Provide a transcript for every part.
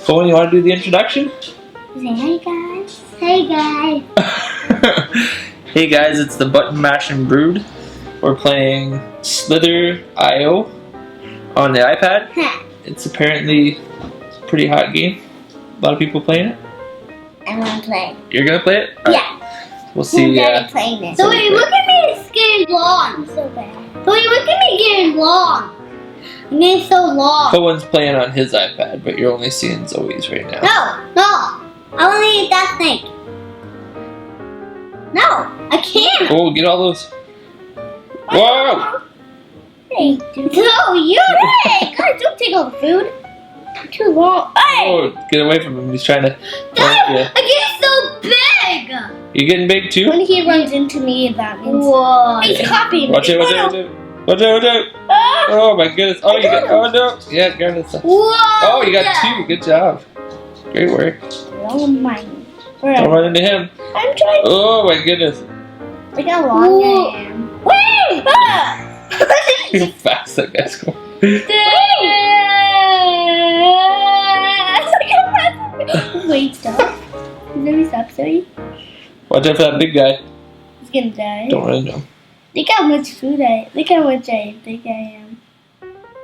Cohen, you want to do the introduction? Say hey guys. Hey guys. Hey guys, it's the Button Mashing Brood. We're playing Slither.io on the iPad. It's apparently a pretty hot game. A lot of people playing it. I want to play. You're gonna play it? Yeah. We'll see. Playing it. So wait, look at me, it's getting long. So bad. So wait, look at me getting long. I'm getting so long. Cohen's playing on his iPad, but you're only seeing Zoe's right now. No. I want to eat that snake. No, I can't. Oh, get all those. Whoa! Hey, no, you're right. Guys, don't take all the food. Too long. Hey! Oh, get away from him. He's trying to. I get so big. You getting big too? When he runs into me, that means. Whoa. He's copying me. Watch out! Watch out! Oh my goodness! Oh, you got. Oh no! Yeah, got it. Whoa! Oh, you got two. Good job. Great work. Oh my. Don't run into him. I'm trying. Oh my goodness. Look how long I am. Wait! Look how fast that guy's going. Wait, stop. Let me stop, sorry. Watch out for that big guy. He's gonna die. Don't run into him. Look how much food look how much I think I am.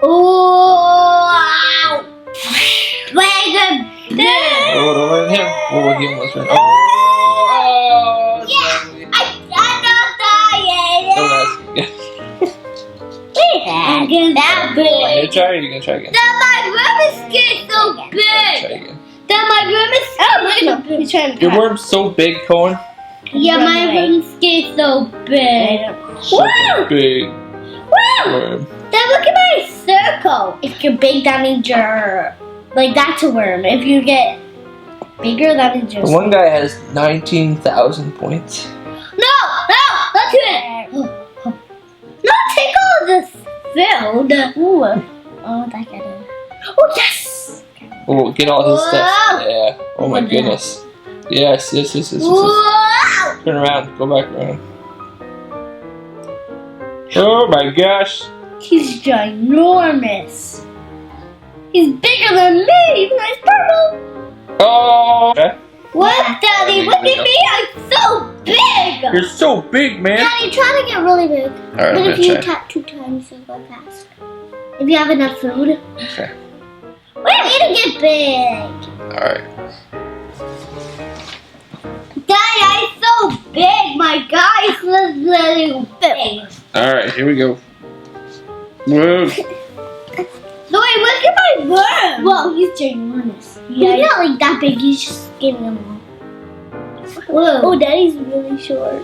Oh! Wagon! Oh, don't run into him. Oh, he almost ran. Oh! Yeah! I'm not dying! Oh, nice. I'm getting that big. You gonna try or you gonna try again? That my room is getting so Try big! again. That my room is so big! He's trying to Your worm's so big, Cohen. Yeah, my room's getting so big. So big Woo! worm. Then look at my circle. If you're big, that means you're like that's a worm. If you get bigger, that means you're. One guy has 19,000 points. No, not do it. No, take all this food. Ooh. Oh, that got it. Oh yes. Oh, get all his stuff. Whoa. Yeah. Oh my goodness. Yes. Whoa. Turn around. Go back around. Oh my gosh. He's ginormous. He's bigger than me. He's nice purple. Oh. Okay. What, Daddy? Look at me. I'm so big. You're so big, man. Daddy, try to get really big. Alright, But I'm if you gonna try. tap 2 times, you'll go fast. If you have enough food. Okay. We need to get big. Alright. Daddy, I'm so big. My guy's really big. Alright, here we go. Whoa. No, wait, look at my worm. Whoa, he's ginormous. Yeah, he's not like that big. He's just skinny along. Whoa. Oh, Daddy's really short.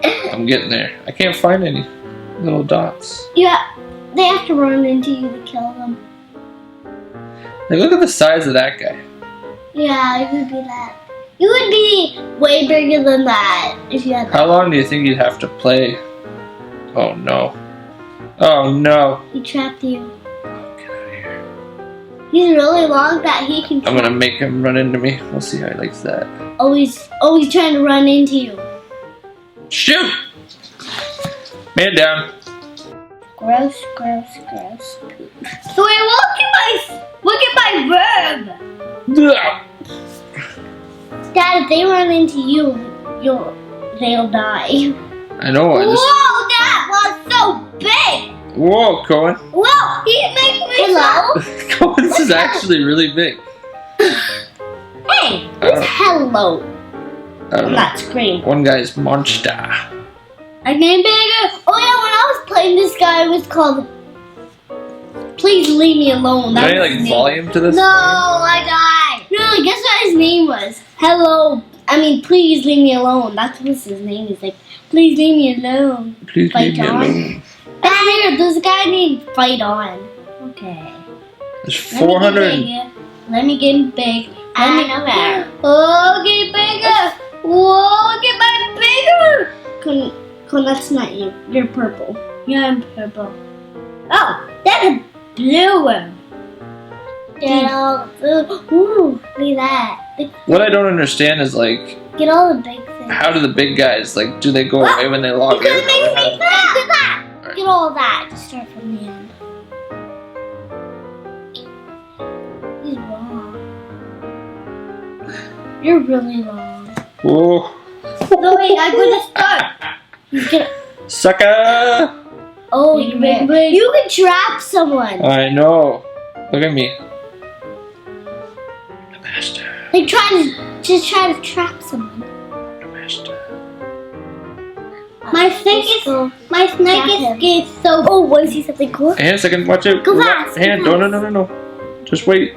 I'm getting there. I can't find any little dots. Yeah, they have to run into you to kill them. Like, look at the size of that guy. Yeah, it would be that. You would be way bigger than that if you had that. How long do you think you'd have to play? Oh no. Oh no. He trapped you. Get out of here. He's really long that he can. I'm gonna make him run into me. We'll see how he likes that. Always trying to run into you. Shoot! Man down. Gross. So wait, look at my verb. Ugh. Dad, if they run into you, they'll die. I know. Whoa, that was so big. Whoa, Cohen. Whoa, he makes me so. Cohen's is actually really big. Hey, who's hello? I don't know. Not scream. One guy's monster. I named bigger. Oh yeah, when I was playing this guy, it was called Please Leave Me Alone. Is there any like volume to this? No, I died. No, guess what his name was? Please leave me alone. That's what his name is. Like, please leave me alone. Please leave me alone. That's weird. There's a guy named Fight On. Okay. There's 400. Let me get big. Oh, get bigger. Whoa, get my bigger. Kun, that's not you. You're purple. Yeah, I'm purple. Oh, that's a blue one. Get all the food. Ooh, look at that. What I don't understand is like, get all the big things. how do the big guys, like, do they go away when they log in? Because it makes me fat. Look at that. Right. Get all that. Just start from the end. He's wrong. You're really long. Whoa. No, wait, I'm gonna start. He's gonna... Sucker! Oh, you can trap someone. I know. Look at me. The master. Like try to trap someone. The master. My snake is getting so. Oh, want to see something cool? Hang on a second. Watch out. Go fast. Hang on. No. Just wait.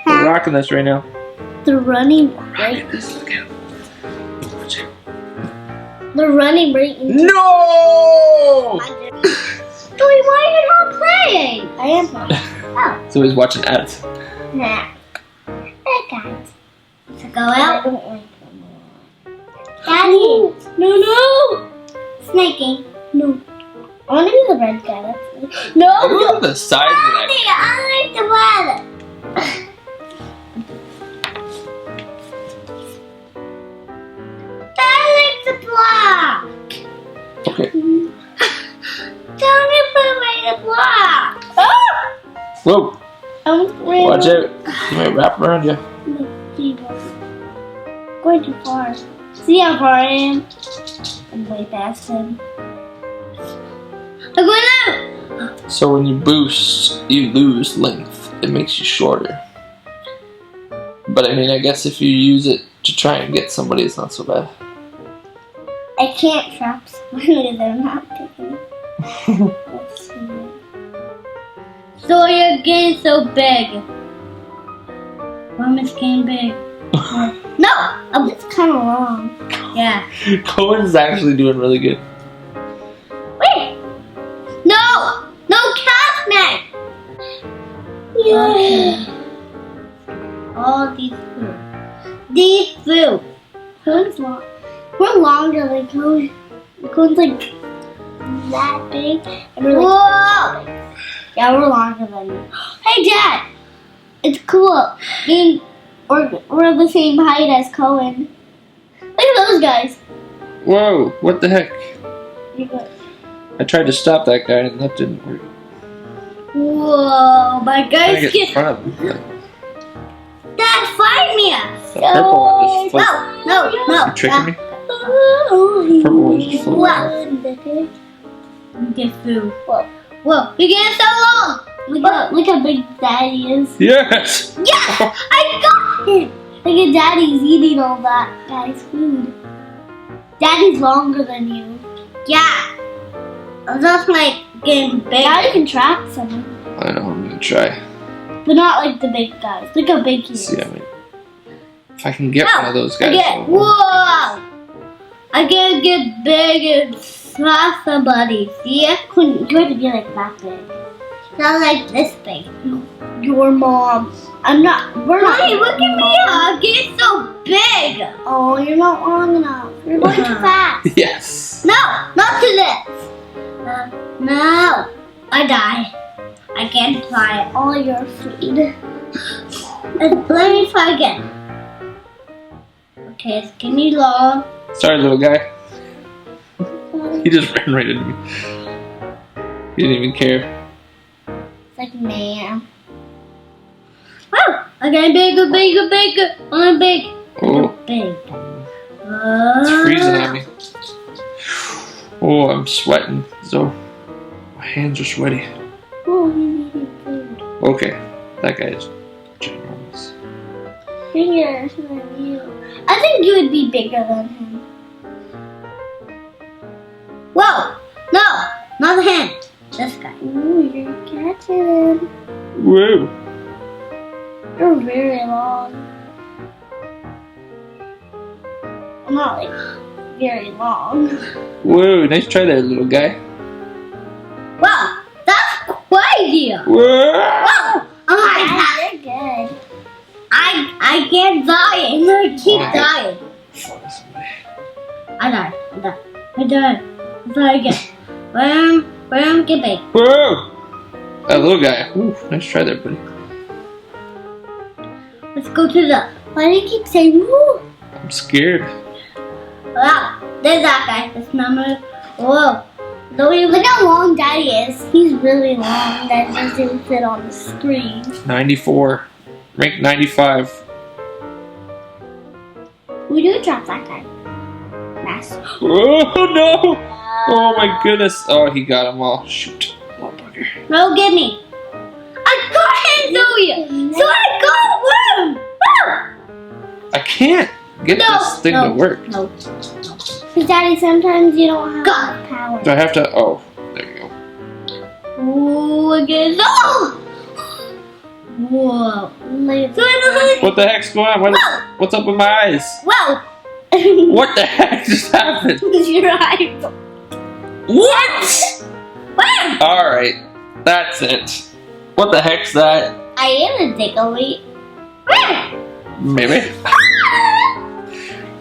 We're rocking this right now. They're running Rocking right. this. Look out. Watch out. They're running right into. No! Joey, why are you not playing? I am playing. Oh. So he's watching ads. Nah. I can't. So go out. Daddy. No. Snaking. No. I want to be the red guy. That's no. Look at the size of that. I like the red. I like the black. Okay. Don't you put away the black. Oh! Whoa. Watch out. You might wrap around you. Going too far. See how far I am? I'm way past him. I'm going out! So when you boost, you lose length. It makes you shorter. But I mean, I guess if you use it to try and get somebody, it's not so bad. I can't trap someone because I'm not picking. Let's see. So you're getting so big. Mom is getting big. No! Oh, it's kind of long. Yeah. Cohen's actually doing really good. Wait! No! No Catman! Yeah. All these food. These food. Cohen's long. We're longer than Cohen. Cohen's like that big. And we're like, whoa! Yeah, we're longer than you. Hey, Dad! It's cool. We're the same height as Cohen. Look at those guys. Whoa, what the heck? You're good. I tried to stop that guy and that didn't work. Whoa, my I guys get in front of him. Dad, find me! The purple one just floats. No. You tricking me? Purple one just floats. Wow. Get food. Whoa, you're getting so long! Look how big Daddy is. Yes! Yeah! I got him! Look at Daddy's eating all that guy's food. Daddy's longer than you. Yeah. That's like getting big. Now you can trap someone. I know, I'm gonna try. But not like the big guys. Look how big he is. See, I mean, if I can get one of those guys. Whoa! I can get big and slap somebody. See? You have to be like that big. Not like this big. Your mom. I'm not. We're not. Mommy, look at me. I'm getting so big. Oh, you're not long enough. You're going too fast. Yes! No, not to this. No. I die. I can't fly all your food. Let me try again. Okay, give me long. Sorry, little guy. He just ran right into me. He didn't even care. It's like, man. Wow! I'm getting bigger. I'm big. Oh. Big. It's freezing at me. Oh, I'm sweating. So, my hands are sweaty. Oh, you needed food. Okay, that guy is ginormous. Bigger than you. I think you would be bigger than him. Whoa! No! Not him. This guy. Ooh, you're catching him. Whoa! You're very long. I'm not like very long. Whoa, nice try there, little guy. Wow, that's crazy. Whoa! Wow. Oh my God. You're good. I can't die. I keep dying. I died. Let's try again. Bam, get big. Whoa! That little guy. Ooh, nice try there, buddy. Let's go to the. Why do you keep saying woo? I'm scared. Wow, there's that guy. That's number. Whoa. Look how long Daddy is. He's really long. That doesn't fit on the screen. 94. Rank 95. Who do you drop that time? Mass. Oh no! Oh my goodness! Oh, he got him all. Shoot! Oh bugger! No, give me. I got him, Zoe. So I got him. I can't get this thing to work. No. Because Daddy, sometimes you don't have power. Do I have to? Oh, there you go. Ooh, again. Oh! Whoa. What the heck's going on? What's up with my eyes? Whoa. What the heck just happened? Your eyes. What? Wow. Alright, that's it. What the heck's that? I am a takeaway. Maybe.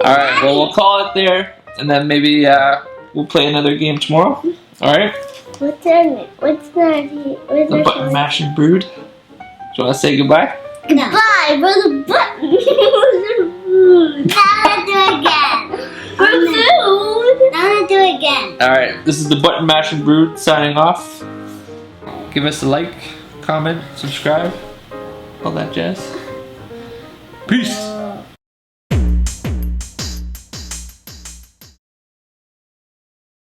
Alright, well, we'll call it there. And then maybe we'll play another game tomorrow. Alright? What's the The button mashing brood. Do you want to say goodbye? Goodbye for the button. Now let's do it again. For food. Now let's do it again. Alright, this is the button mashing brood signing off. Give us a like, comment, subscribe, all that jazz. Peace.